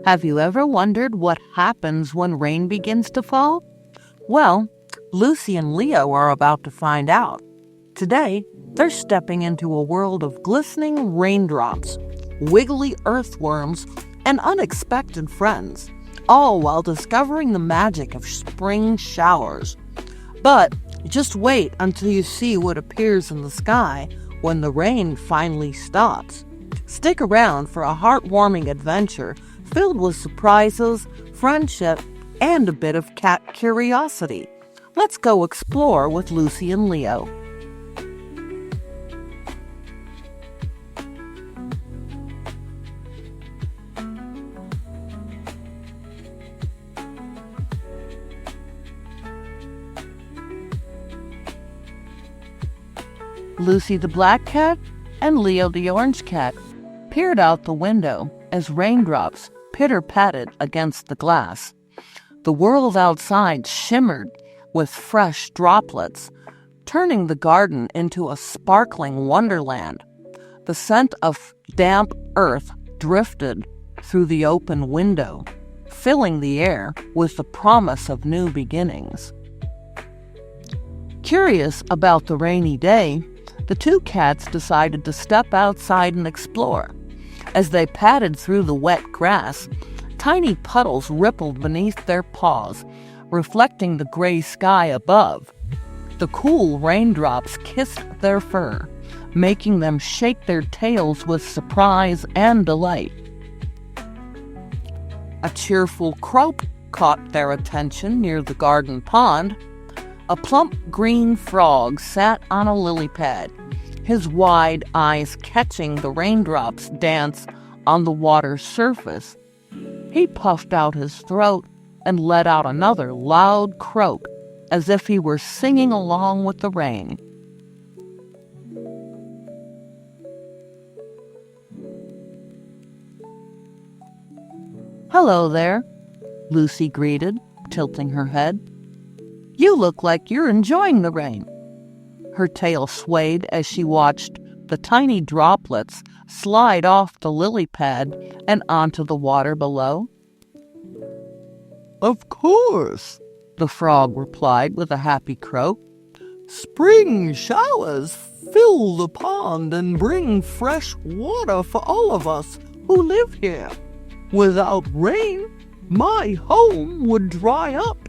Have you ever wondered what happens when rain begins to fall? Well, Luci and Leo are about to find out. Today, they're stepping into a world of glistening raindrops, wiggly earthworms, and unexpected friends, all while discovering the magic of spring showers. But just wait until you see what appears in the sky when the rain finally stops. Stick around for a heartwarming adventure filled with surprises, friendship, and a bit of cat curiosity. Let's go explore with Luci and Leo. Luci the black cat and Leo the orange cat peered out the window as raindrops pitter-patted against the glass. The world outside shimmered with fresh droplets, turning the garden into a sparkling wonderland. The scent of damp earth drifted through the open window, filling the air with the promise of new beginnings. Curious about the rainy day, the two cats decided to step outside and explore. As they padded through the wet grass, tiny puddles rippled beneath their paws, reflecting the gray sky above. The cool raindrops kissed their fur, making them shake their tails with surprise and delight. A cheerful croak caught their attention near the garden pond. A plump green frog sat on a lily pad, his wide eyes catching the raindrops dance on the water's surface. He puffed out his throat and let out another loud croak, as if he were singing along with the rain. "Hello there," Luci greeted, tilting her head. "You look like you're enjoying the rain." Her tail swayed as she watched the tiny droplets slide off the lily pad and onto the water below. "Of course," the frog replied with a happy croak. "Spring showers fill the pond and bring fresh water for all of us who live here. Without rain, my home would dry up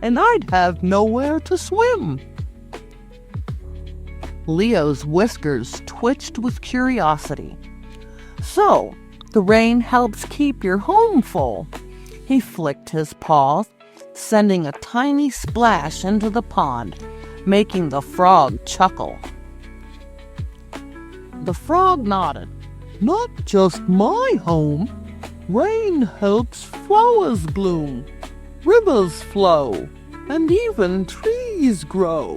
and I'd have nowhere to swim." Leo's whiskers twitched with curiosity. "So, the rain helps keep your home full." He flicked his paws, sending a tiny splash into the pond, making the frog chuckle. The frog nodded. "Not just my home. Rain helps flowers bloom, rivers flow, and even trees grow."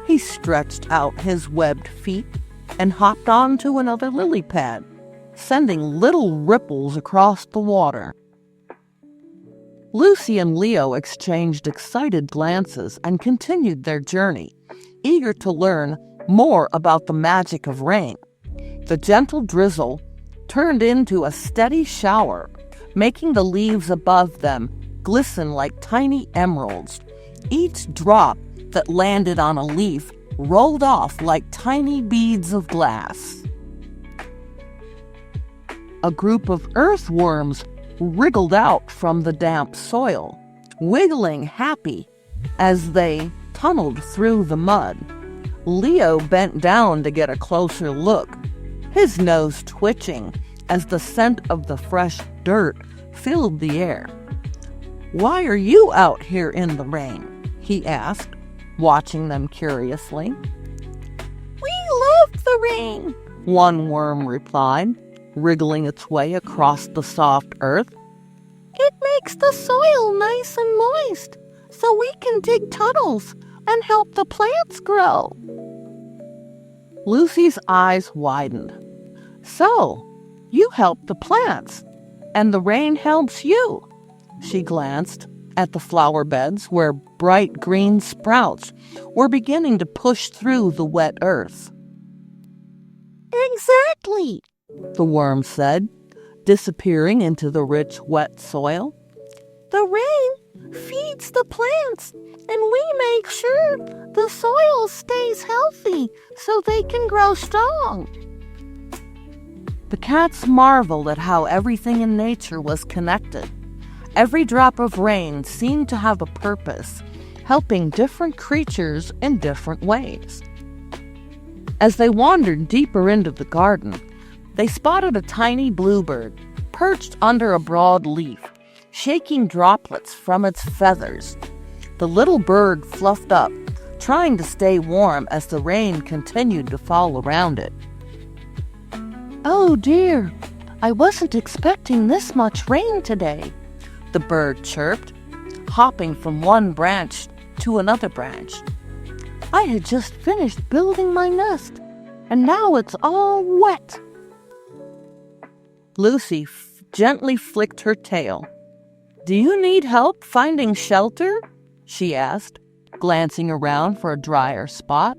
He stretched out his webbed feet and hopped onto another lily pad, sending little ripples across the water. Luci and Leo exchanged excited glances and continued their journey, eager to learn more about the magic of rain. The gentle drizzle turned into a steady shower, making the leaves above them glisten like tiny emeralds. Each drop that landed on a leaf rolled off like tiny beads of glass. A group of earthworms wriggled out from the damp soil, wiggling happy as they tunneled through the mud. Leo bent down to get a closer look, his nose twitching as the scent of the fresh dirt filled the air. "Why are you out here in the rain?" he asked, watching them curiously. "We love the rain," one worm replied, wriggling its way across the soft earth. "It makes the soil nice and moist, so we can dig tunnels and help the plants grow." Luci's eyes widened. "So, you help the plants, and the rain helps you." She glanced at the flower beds where bright green sprouts were beginning to push through the wet earth. "Exactly," the worm said, disappearing into the rich, wet soil. The rain feeds the plants, and we make sure the soil stays healthy so they can grow strong. The cats marveled at how everything in nature was connected. Every drop of rain seemed to have a purpose, helping different creatures in different ways. As they wandered deeper into the garden, they spotted a tiny bluebird perched under a broad leaf, shaking droplets from its feathers. The little bird fluffed up, trying to stay warm as the rain continued to fall around it. Oh dear, I wasn't expecting this much rain today, the bird chirped, hopping from one branch to another branch. I had just finished building my nest, and now it's all wet. Lucy gently flicked her tail. Do you need help finding shelter? She asked, glancing around for a drier spot.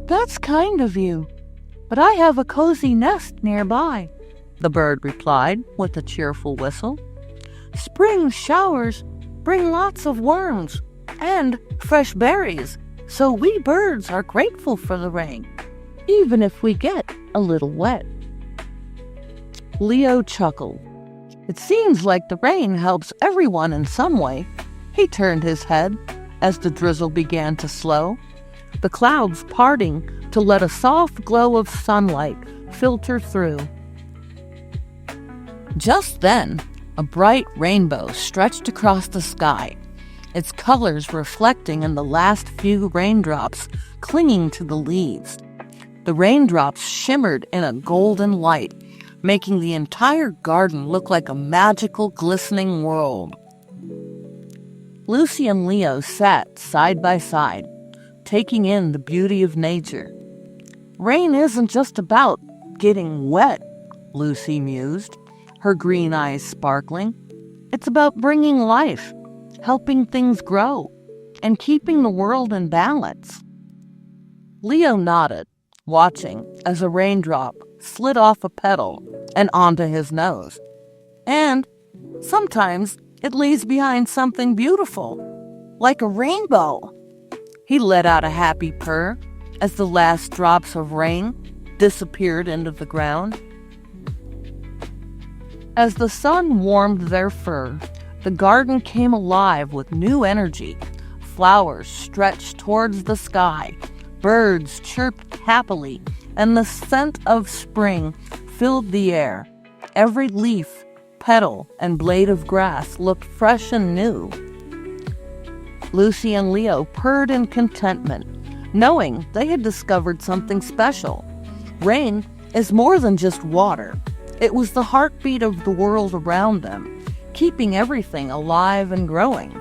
That's kind of you, but I have a cozy nest nearby, the bird replied with a cheerful whistle. Spring showers bring lots of worms and fresh berries, so we birds are grateful for the rain, even if we get a little wet. Leo chuckled. It seems like the rain helps everyone in some way. He turned his head as the drizzle began to slow, the clouds parting to let a soft glow of sunlight filter through. Just then, a bright rainbow stretched across the sky, its colors reflecting in the last few raindrops clinging to the leaves. The raindrops shimmered in a golden light, making the entire garden look like a magical, glistening world. Luci and Leo sat side by side, taking in the beauty of nature. Rain isn't just about getting wet, Lucy mused, her green eyes sparkling. It's about bringing life, helping things grow, and keeping the world in balance. Leo nodded, watching as a raindrop slid off a petal and onto his nose. And sometimes it leaves behind something beautiful, like a rainbow. He let out a happy purr as the last drops of rain disappeared into the ground. As the sun warmed their fur, the garden came alive with new energy. Flowers stretched towards the sky, birds chirped happily, and the scent of spring filled the air. Every leaf, petal, and blade of grass looked fresh and new. Luci and Leo purred in contentment, knowing they had discovered something special. Rain is more than just water. It was the heartbeat of the world around them, keeping everything alive and growing.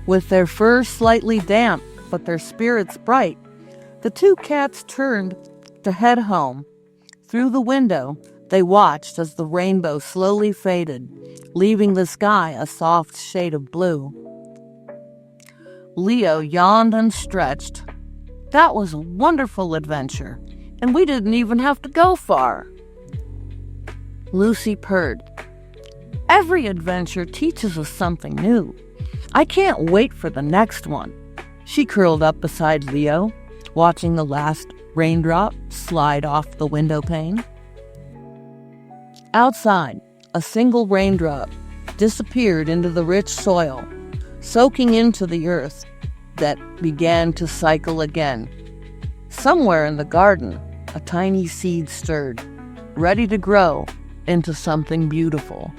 With their fur slightly damp, but their spirits bright, the two cats turned to head home. Through the window, they watched as the rainbow slowly faded, leaving the sky a soft shade of blue. Leo yawned and stretched. That was a wonderful adventure, and we didn't even have to go far. Lucy purred. Every adventure teaches us something new. I can't wait for the next one. She curled up beside Leo, watching the last raindrop slide off the window pane. Outside, a single raindrop disappeared into the rich soil, soaking into the earth that began to cycle again. Somewhere in the garden, a tiny seed stirred, ready to grow into something beautiful.